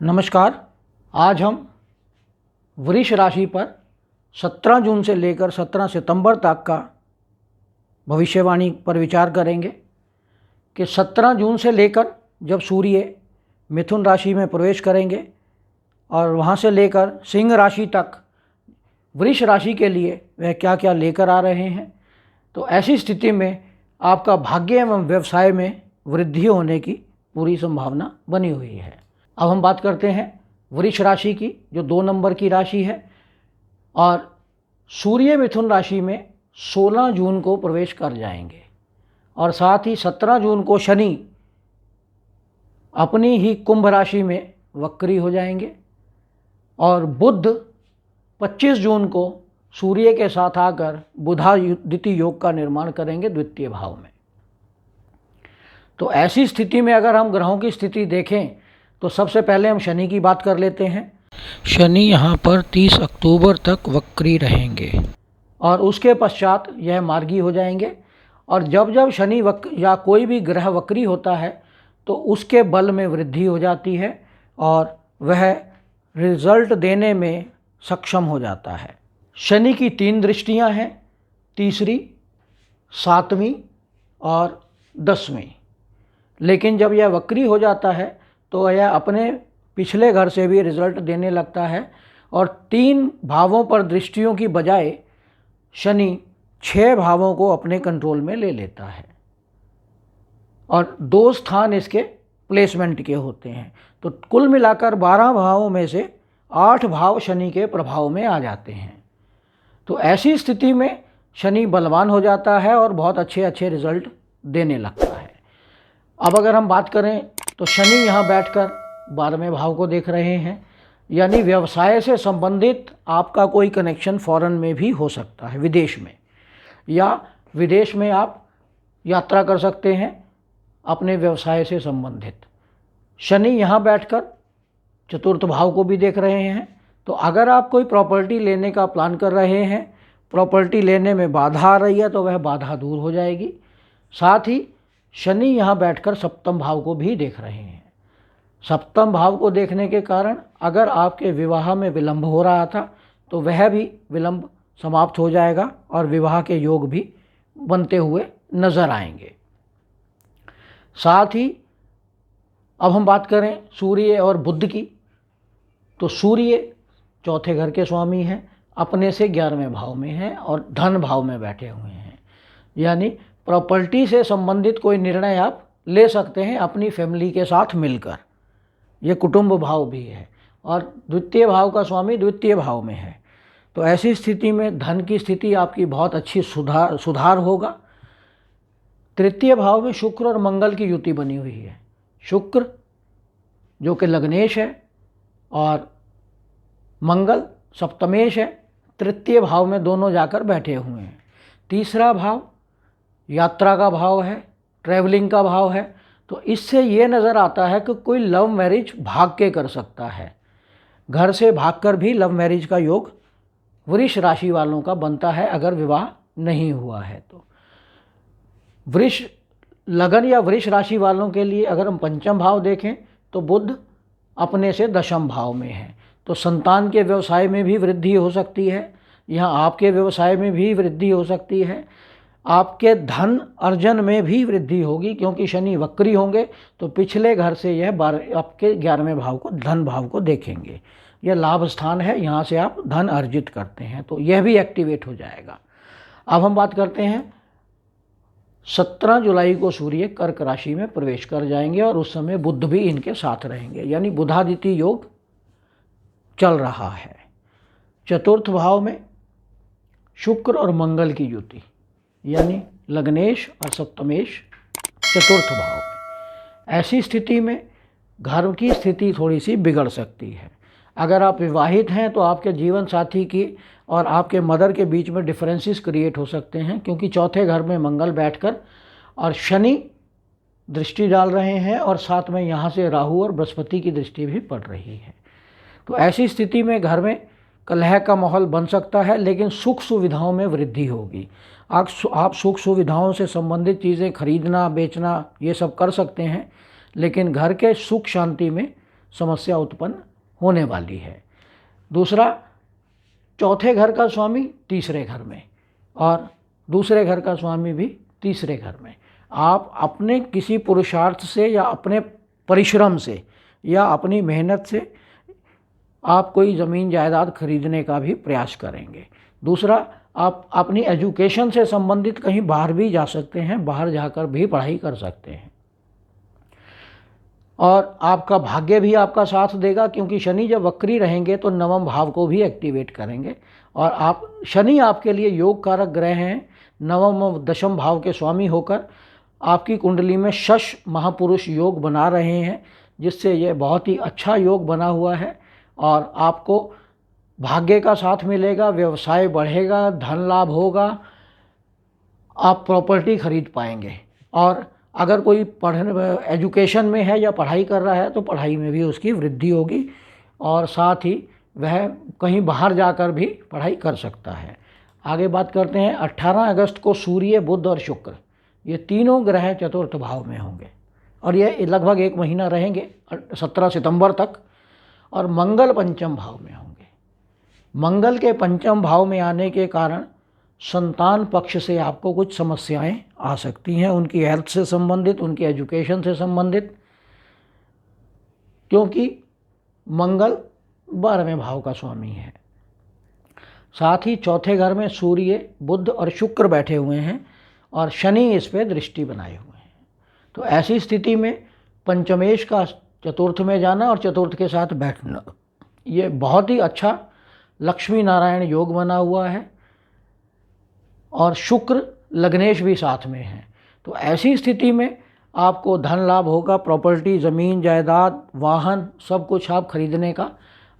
नमस्कार। आज हम वृष राशि पर 17 जून से लेकर 17 सितंबर तक का भविष्यवाणी पर विचार करेंगे कि 17 जून से लेकर जब सूर्य मिथुन राशि में प्रवेश करेंगे और वहाँ से लेकर सिंह राशि तक वृष राशि के लिए वह क्या क्या लेकर आ रहे हैं। तो ऐसी स्थिति में आपका भाग्य एवं व्यवसाय में वृद्धि होने की पूरी संभावना बनी हुई है। अब हम बात करते हैं वृष राशि की, जो 2 नंबर की राशि है और सूर्य मिथुन राशि में 16 जून को प्रवेश कर जाएंगे और साथ ही 17 जून को शनि अपनी ही कुंभ राशि में वक्री हो जाएंगे और बुध 25 जून को सूर्य के साथ आकर बुधादित्य योग का निर्माण करेंगे द्वितीय भाव में। तो ऐसी स्थिति में अगर हम ग्रहों की स्थिति देखें तो सबसे पहले हम शनि की बात कर लेते हैं। शनि यहाँ पर 30 अक्टूबर तक वक्री रहेंगे और उसके पश्चात यह मार्गी हो जाएंगे और जब जब शनि या कोई भी ग्रह वक्री होता है तो उसके बल में वृद्धि हो जाती है और वह रिजल्ट देने में सक्षम हो जाता है। शनि की 3 दृष्टियाँ हैं, तीसरी, 7वीं और 10वीं। लेकिन जब यह वक्री हो जाता है तो यह अपने पिछले घर से भी रिजल्ट देने लगता है और 3 भावों पर दृष्टियों की बजाय शनि 6 भावों को अपने कंट्रोल में ले लेता है और 2 स्थान इसके प्लेसमेंट के होते हैं। तो कुल मिलाकर 12 भावों में से 8 भाव शनि के प्रभाव में आ जाते हैं। तो ऐसी स्थिति में शनि बलवान हो जाता है और बहुत अच्छे अच्छे रिजल्ट देने लगता है। अब अगर हम बात करें तो शनि यहाँ बैठकर 12वें भाव को देख रहे हैं, यानी व्यवसाय से संबंधित आपका कोई कनेक्शन फॉरेन में भी हो सकता है, विदेश में, या विदेश में आप यात्रा कर सकते हैं अपने व्यवसाय से संबंधित। शनि यहाँ बैठकर 4th भाव को भी देख रहे हैं। तो अगर आप कोई प्रॉपर्टी लेने का प्लान कर रहे हैं, प्रॉपर्टी लेने में बाधा आ रही है तो वह बाधा दूर हो जाएगी। साथ ही शनि यहाँ बैठकर 7म भाव को भी देख रहे हैं। 7म भाव को देखने के कारण अगर आपके विवाह में विलंब हो रहा था तो वह भी विलंब समाप्त हो जाएगा और विवाह के योग भी बनते हुए नज़र आएंगे। साथ ही अब हम बात करें सूर्य और बुध की, तो सूर्य 4थे घर के स्वामी हैं, अपने से 11वें भाव में हैं और धन भाव में बैठे हुए हैं, यानी प्रॉपर्टी से संबंधित कोई निर्णय आप ले सकते हैं अपनी फैमिली के साथ मिलकर। ये कुटुंब भाव भी है और द्वितीय भाव का स्वामी द्वितीय भाव में है। तो ऐसी स्थिति में धन की स्थिति आपकी बहुत अच्छी सुधार होगा। 3य भाव में शुक्र और मंगल की युति बनी हुई है। शुक्र जो कि लग्नेश है और मंगल सप्तमेश है, 3य भाव में दोनों जाकर बैठे हुए हैं। 3रा भाव यात्रा का भाव है, ट्रैवलिंग का भाव है। तो इससे ये नज़र आता है कि कोई लव मैरिज भाग के कर सकता है, घर से भागकर भी लव मैरिज का योग वृष राशि वालों का बनता है अगर विवाह नहीं हुआ है। तो वृष लगन या वृष राशि वालों के लिए अगर हम 5म भाव देखें तो बुध अपने से 10म भाव में है। तो संतान के व्यवसाय में भी वृद्धि हो सकती है, यहाँ आपके व्यवसाय में भी वृद्धि हो सकती है, आपके धन अर्जन में भी वृद्धि होगी क्योंकि शनि वक्री होंगे तो पिछले घर से यह आपके 11वें भाव को, धन भाव को देखेंगे। यह लाभ स्थान है, यहाँ से आप धन अर्जित करते हैं, तो यह भी एक्टिवेट हो जाएगा। अब हम बात करते हैं 17 जुलाई को सूर्य कर्क राशि में प्रवेश कर जाएंगे और उस समय बुध भी इनके साथ रहेंगे, यानी बुधादित्य योग चल रहा है। 4th भाव में शुक्र और मंगल की युति, यानी लग्नेश और सप्तमेश 4th भाव में। ऐसी स्थिति में घर की स्थिति थोड़ी सी बिगड़ सकती है। अगर आप विवाहित हैं तो आपके जीवन साथी की और आपके मदर के बीच में डिफरेंसेस क्रिएट हो सकते हैं, क्योंकि 4थे घर में मंगल बैठकर और शनि दृष्टि डाल रहे हैं और साथ में यहाँ से राहु और बृहस्पति की दृष्टि भी पड़ रही है। तो ऐसी स्थिति में घर में कलह का माहौल बन सकता है, लेकिन सुख सुविधाओं में वृद्धि होगी। आप सुख सुविधाओं से संबंधित चीज़ें खरीदना बेचना ये सब कर सकते हैं, लेकिन घर के सुख शांति में समस्या उत्पन्न होने वाली है। दूसरा, चौथे घर का स्वामी तीसरे घर में और दूसरे घर का स्वामी भी तीसरे घर में। आप अपने किसी पुरुषार्थ से या अपने परिश्रम से या अपनी मेहनत से आप कोई ज़मीन जायदाद खरीदने का भी प्रयास करेंगे। दूसरा, आप अपनी एजुकेशन से संबंधित कहीं बाहर भी जा सकते हैं, बाहर जाकर भी पढ़ाई कर सकते हैं। और आपका भाग्य भी आपका साथ देगा, क्योंकि शनि जब वक्री रहेंगे तो नवम भाव को भी एक्टिवेट करेंगे और शनि आपके लिए योग कारक ग्रह हैं। नवम और दशम भाव के स्वामी होकर आपकी कुंडली में शश महापुरुष योग बना रहे हैं, जिससे ये बहुत ही अच्छा योग बना हुआ है और आपको भाग्य का साथ मिलेगा, व्यवसाय बढ़ेगा, धन लाभ होगा, आप प्रॉपर्टी खरीद पाएंगे। और अगर कोई एजुकेशन में है या पढ़ाई कर रहा है तो पढ़ाई में भी उसकी वृद्धि होगी और साथ ही वह कहीं बाहर जाकर भी पढ़ाई कर सकता है। आगे बात करते हैं। 18 अगस्त को सूर्य, बुध और शुक्र, ये तीनों ग्रह चतुर्थ भाव में होंगे और ये लगभग 1 महीना रहेंगे 17 सितंबर तक। और मंगल पंचम भाव में होंगे। मंगल के पंचम भाव में आने के कारण संतान पक्ष से आपको कुछ समस्याएं आ सकती हैं, उनकी हेल्थ से संबंधित, उनकी एजुकेशन से संबंधित, क्योंकि मंगल 12वें भाव का स्वामी है। साथ ही चौथे घर में सूर्य, बुध और शुक्र बैठे हुए हैं और शनि इस पे दृष्टि बनाए हुए हैं। तो ऐसी स्थिति में पंचमेश का चतुर्थ में जाना और चतुर्थ के साथ बैठना, ये बहुत ही अच्छा लक्ष्मी नारायण योग बना हुआ है और शुक्र लग्नेश भी साथ में है। तो ऐसी स्थिति में आपको धन लाभ होगा, प्रॉपर्टी, ज़मीन जायदाद, वाहन, सब कुछ आप खरीदने का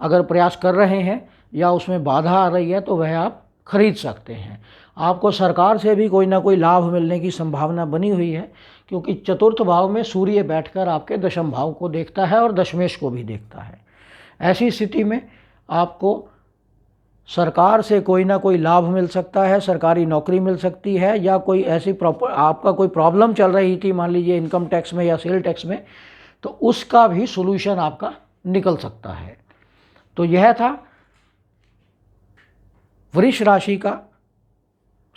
अगर प्रयास कर रहे हैं या उसमें बाधा आ रही है तो वह आप खरीद सकते हैं। आपको सरकार से भी कोई ना कोई लाभ मिलने की संभावना बनी हुई है, क्योंकि चतुर्थ भाव में सूर्य बैठकर आपके दशम भाव को देखता है और दशमेश को भी देखता है। ऐसी स्थिति में आपको सरकार से कोई ना कोई लाभ मिल सकता है, सरकारी नौकरी मिल सकती है, या कोई ऐसी आपका कोई प्रॉब्लम चल रही थी, मान लीजिए इनकम टैक्स में या सेल टैक्स में, तो उसका भी सॉल्यूशन आपका निकल सकता है। तो यह था वृष राशि का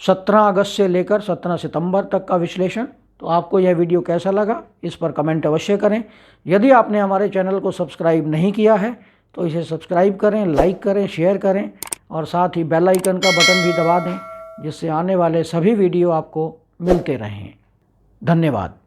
17 अगस्त से लेकर 17 सितंबर तक का विश्लेषण। तो आपको यह वीडियो कैसा लगा, इस पर कमेंट अवश्य करें। यदि आपने हमारे चैनल को सब्सक्राइब नहीं किया है तो इसे सब्सक्राइब करें, लाइक करें, शेयर करें और साथ ही बेल आइकन का बटन भी दबा दें, जिससे आने वाले सभी वीडियो आपको मिलते रहें। धन्यवाद।